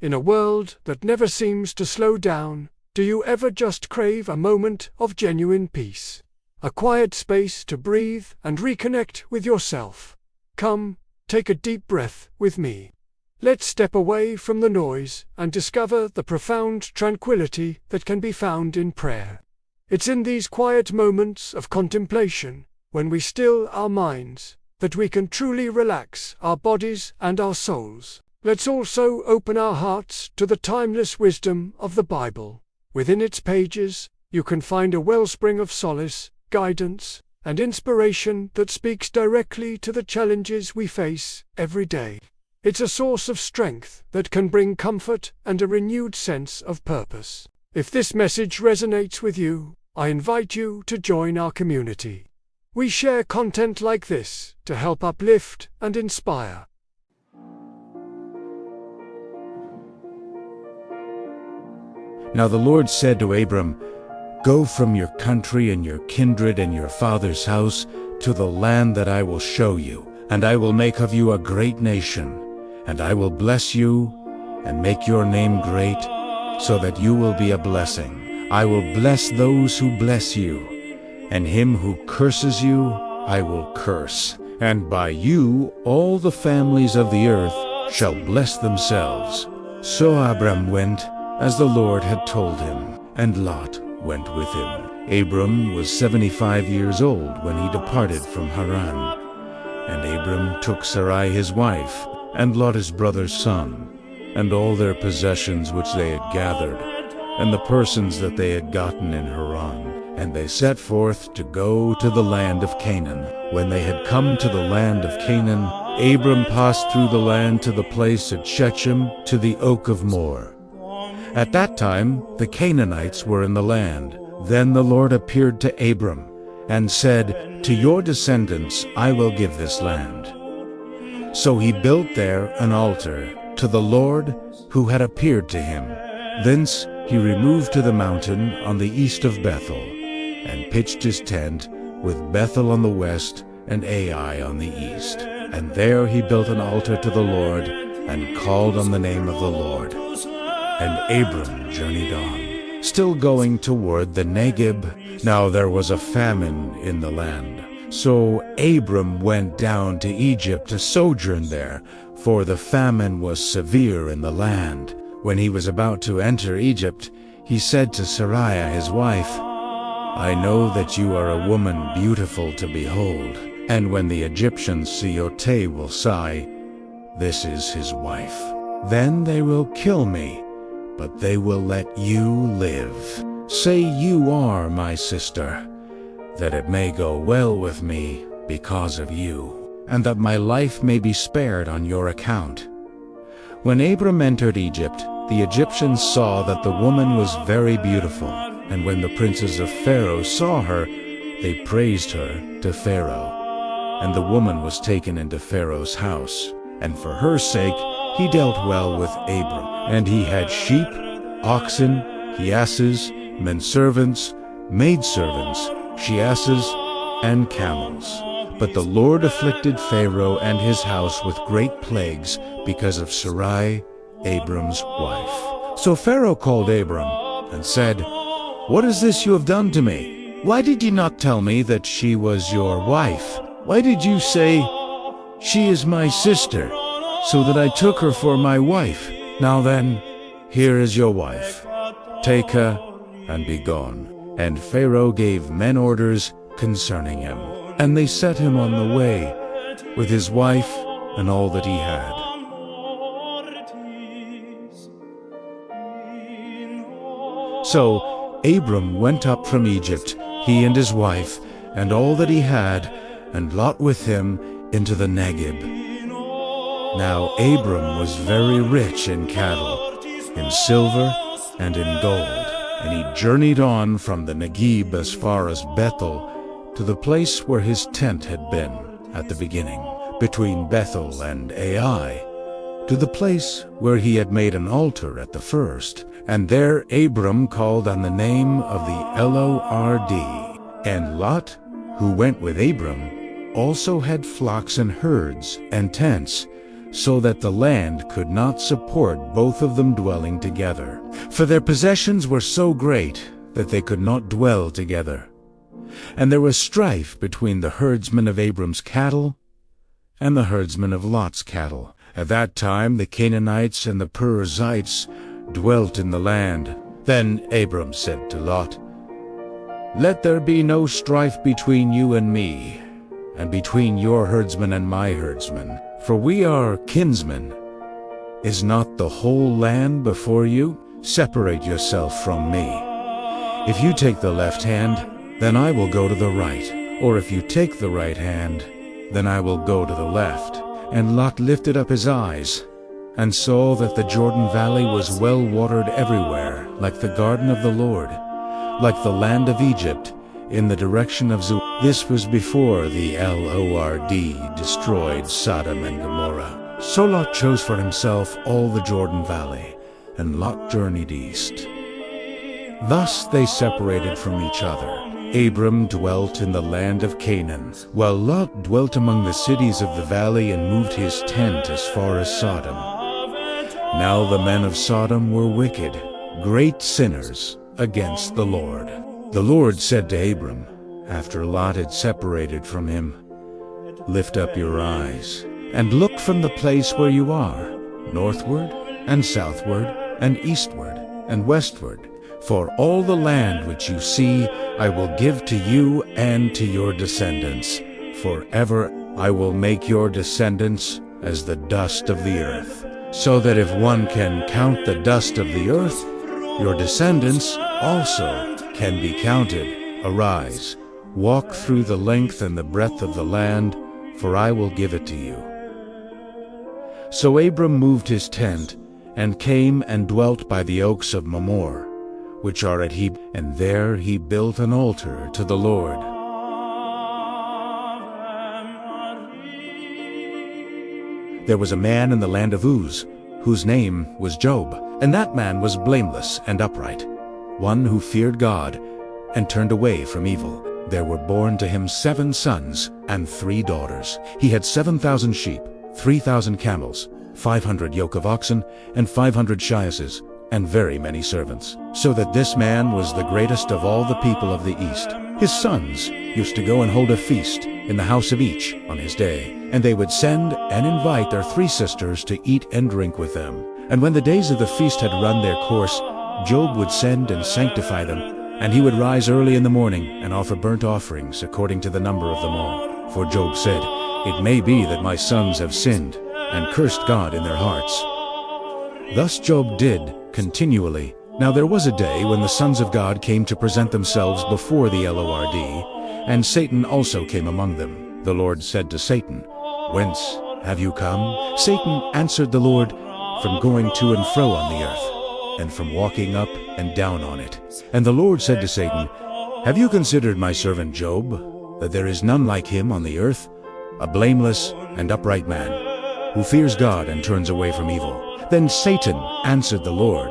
In a world that never seems to slow down, do you ever just crave a moment of genuine peace? A quiet space to breathe and reconnect with yourself? Come, take a deep breath with me. Let's step away from the noise and discover the profound tranquility that can be found in prayer. It's in these quiet moments of contemplation, when we still our minds, that we can truly relax our bodies and our souls. Let's also open our hearts to the timeless wisdom of the Bible. Within its pages, you can find a wellspring of solace, guidance, and inspiration that speaks directly to the challenges we face every day. It's a source of strength that can bring comfort and a renewed sense of purpose. If this message resonates with you, I invite you to join our community. We share content like this to help uplift and inspire. Now the Lord said to Abram, "Go from your country and your kindred and your father's house to the land that I will show you, and I will make of you a great nation, and I will bless you and make your name great, so that you will be a blessing. I will bless those who bless you, and him who curses you I will curse. And by you all the families of the earth shall bless themselves." So Abram went as the Lord had told him, and Lot went with him. Abram was 75 years old when he departed from Haran. And Abram took Sarai his wife, and Lot his brother's son, and all their possessions which they had gathered, and the persons that they had gotten in Haran. And they set forth to go to the land of Canaan. When they had come to the land of Canaan, Abram passed through the land to the place at Shechem, to the oak of Moreh. At that time the Canaanites were in the land. Then the Lord appeared to Abram, and said, "To your descendants I will give this land." So he built there an altar to the Lord who had appeared to him. Thence he removed to the mountain on the east of Bethel, and pitched his tent, with Bethel on the west and Ai on the east. And there he built an altar to the Lord, and called on the name of the Lord. And Abram journeyed on, still going toward the Negeb. Now there was a famine in the land. So Abram went down to Egypt to sojourn there, for the famine was severe in the land. When he was about to enter Egypt, he said to Sarai his wife, "I know that you are a woman beautiful to behold, and when the Egyptians see your tay will sigh, 'This is his wife.' Then they will kill me, but they will let you live. Say you are my sister, that it may go well with me because of you, and that my life may be spared on your account." When Abram entered Egypt, the Egyptians saw that the woman was very beautiful, and when the princes of Pharaoh saw her, they praised her to Pharaoh. And the woman was taken into Pharaoh's house, and for her sake he dealt well with Abram. And he had sheep, oxen, he-asses, men-servants, maidservants, she-asses, and camels. But the Lord afflicted Pharaoh and his house with great plagues because of Sarai, Abram's wife. So Pharaoh called Abram and said, "What is this you have done to me? Why did you not tell me that she was your wife? Why did you say, 'She is my sister,' so that I took her for my wife? Now then, here is your wife. Take her and be gone." And Pharaoh gave men orders concerning him, and they set him on the way with his wife and all that he had. So Abram went up from Egypt, he and his wife, and all that he had, and Lot with him, into the Negeb. Now Abram was very rich in cattle, in silver, and in gold. And he journeyed on from the Negeb as far as Bethel, to the place where his tent had been at the beginning, between Bethel and Ai, to the place where he had made an altar at the first. And there Abram called on the name of the Lord. And Lot, who went with Abram, also had flocks and herds and tents. so that the land could not support both of them dwelling together. For their possessions were so great that they could not dwell together. And there was strife between the herdsmen of Abram's cattle and the herdsmen of Lot's cattle. At that time the Canaanites and the Perizzites dwelt in the land. Then Abram said to Lot, "Let there be no strife between you and me, and between your herdsmen and my herdsmen, for we are kinsmen. Is not the whole land before you? Separate yourself from me. If you take the left hand, then I will go to the right, or if you take the right hand, then I will go to the left." And Lot lifted up his eyes, and saw that the Jordan Valley was well watered everywhere, like the garden of the Lord, like the land of Egypt, in the direction of Zoar. This was before the Lord destroyed Sodom and Gomorrah. So Lot chose for himself all the Jordan Valley, and Lot journeyed east. Thus they separated from each other. Abram dwelt in the land of Canaan, while Lot dwelt among the cities of the valley and moved his tent as far as Sodom. Now the men of Sodom were wicked, great sinners against the Lord. The Lord said to Abram, after Lot had separated from him, "Lift up your eyes, and look from the place where you are, northward, and southward, and eastward, and westward. For all the land which you see I will give to you and to your descendants. Forever I will make your descendants as the dust of the earth, so that if one can count the dust of the earth, your descendants also can be counted. Arise, walk through the length and the breadth of the land, for I will give it to you." So Abram moved his tent, and came and dwelt by the oaks of Mamre, which are at Heb, and there he built an altar to the Lord. There was a man in the land of Uz, whose name was Job, and that man was blameless and upright, one who feared God and turned away from evil. There were born to him 7 sons and 3 daughters. He had 7,000 sheep, 3,000 camels, 500 yoke of oxen, and 500 shiasses, and very many servants, so that this man was the greatest of all the people of the east. His sons used to go and hold a feast in the house of each on his day, and they would send and invite their 3 sisters to eat and drink with them. And when the days of the feast had run their course, Job would send and sanctify them, and he would rise early in the morning and offer burnt offerings according to the number of them all. For Job said, "It may be that my sons have sinned and cursed God in their hearts." Thus Job did continually. Now there was a day when the sons of God came to present themselves before the Lord, and Satan also came among them. The Lord said to Satan, "Whence have you come?" Satan answered the Lord, "From going to and fro on the earth, and from walking up and down on it." And the Lord said to Satan, "Have you considered my servant Job, that there is none like him on the earth, a blameless and upright man, who fears God and turns away from evil?" Then Satan answered the Lord,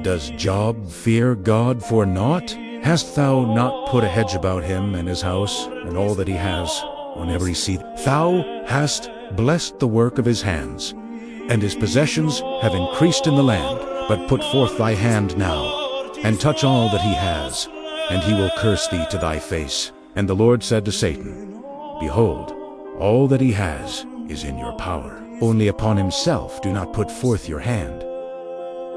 "Does Job fear God for naught? Hast thou not put a hedge about him and his house and all that he has on every sea? Thou hast blessed the work of his hands, and his possessions have increased in the land. But put forth thy hand now, and touch all that he has, and he will curse thee to thy face." And the Lord said to Satan, "Behold, all that he has is in your power. Only upon himself do not put forth your hand."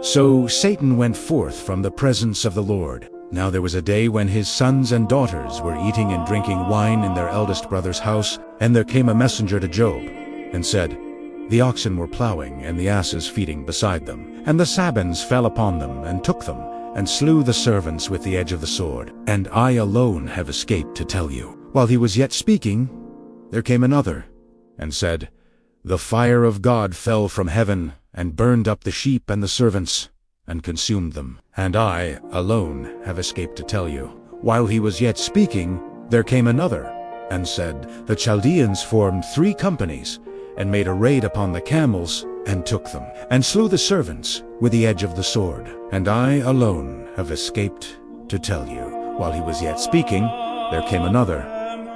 So Satan went forth from the presence of the Lord. Now there was a day when his sons and daughters were eating and drinking wine in their eldest brother's house, and there came a messenger to Job, and said, "The oxen were plowing, and the asses feeding beside them, and the Sabins fell upon them, and took them, and slew the servants with the edge of the sword. And I alone have escaped to tell you." While he was yet speaking, there came another, and said, "The fire of God fell from heaven, and burned up the sheep and the servants, and consumed them. And I alone have escaped to tell you." While he was yet speaking, there came another, and said, "The Chaldeans formed 3 companies, and made a raid upon the camels, and took them, and slew the servants with the edge of the sword. And I alone have escaped to tell you." While he was yet speaking, there came another,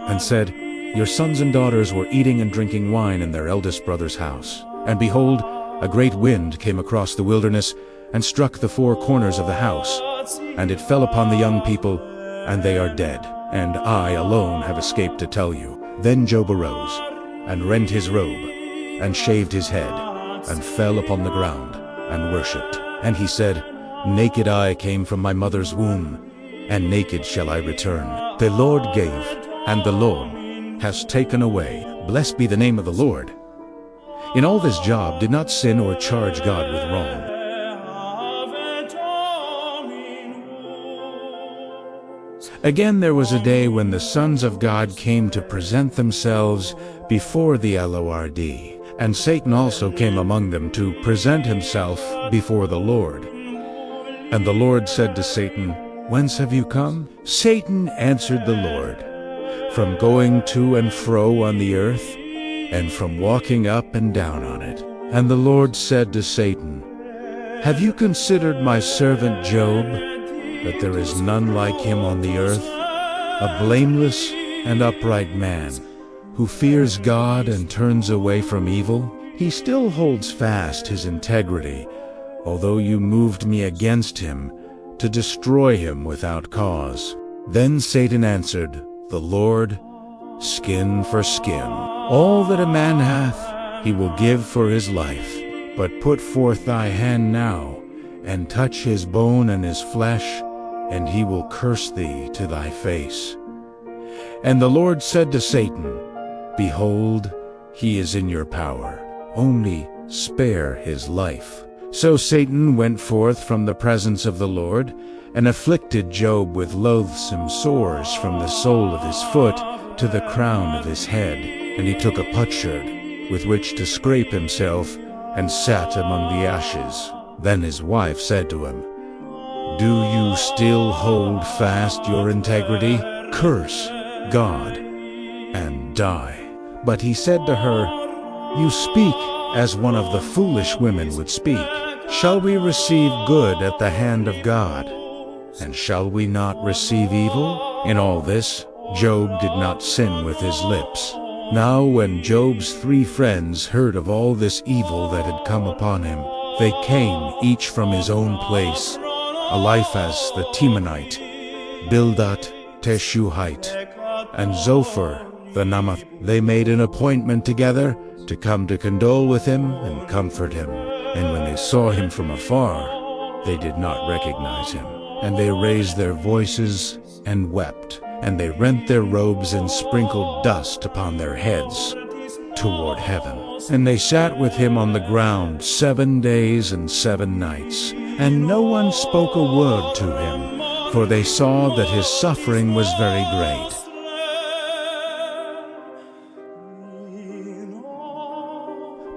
and said, "Your sons and daughters were eating and drinking wine in their eldest brother's house. And behold, a great wind came across the wilderness, and struck the four corners of the house. And it fell upon the young people, and they are dead, and I alone have escaped to tell you. Then Job arose, and rent his robe, and shaved his head, and fell upon the ground, and worshipped. And he said, Naked I came from my mother's womb, and naked shall I return. The Lord gave, and the Lord has taken away. Blessed be the name of the Lord. In all this Job did not sin or charge God with wrong. Again there was a day when the sons of God came to present themselves before the Lord, and Satan also came among them to present himself before the Lord. And the Lord said to Satan, Whence have you come? Satan answered the Lord, From going to and fro on the earth, and from walking up and down on it. And the Lord said to Satan, Have you considered my servant Job, that there is none like him on the earth, a blameless and upright man, who fears God and turns away from evil? He still holds fast his integrity, although you moved me against him, to destroy him without cause. Then Satan answered the Lord, Skin for skin. All that a man hath, he will give for his life. But put forth thy hand now, and touch his bone and his flesh, and he will curse thee to thy face. And the Lord said to Satan, Behold, he is in your power, only spare his life. So Satan went forth from the presence of the Lord, and afflicted Job with loathsome sores from the sole of his foot to the crown of his head. And he took a potsherd with which to scrape himself, and sat among the ashes. Then his wife said to him, Do you still hold fast your integrity? Curse God and die. But he said to her, You speak as one of the foolish women would speak. Shall we receive good at the hand of God? And shall we not receive evil? In all this, Job did not sin with his lips. Now when Job's 3 friends heard of all this evil that had come upon him, they came each from his own place, Eliphaz the Temanite, Bildad Teshuhite, and Zophar the Naamath. They made an appointment together to come to condole with him and comfort him. And when they saw him from afar, they did not recognize him. And they raised their voices and wept. And they rent their robes and sprinkled dust upon their heads toward heaven. And they sat with him on the ground 7 days and 7 nights. And no one spoke a word to him, for they saw that his suffering was very great.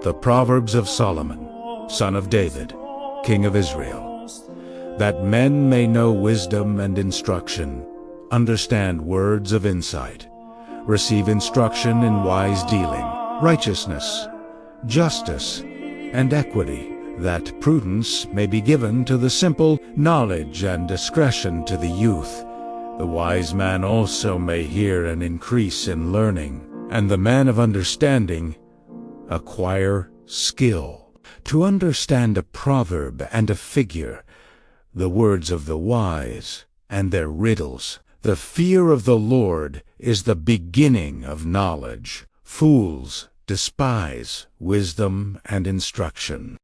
The Proverbs of Solomon, son of David, king of Israel, that men may know wisdom and instruction, understand words of insight, receive instruction in wise dealing, righteousness, justice, and equity, that prudence may be given to the simple, knowledge and discretion to the youth. The wise man also may hear and increase in learning, and the man of understanding acquire skill. To understand a proverb and a figure, the words of the wise and their riddles. The fear of the Lord is the beginning of knowledge. Fools despise wisdom and instruction.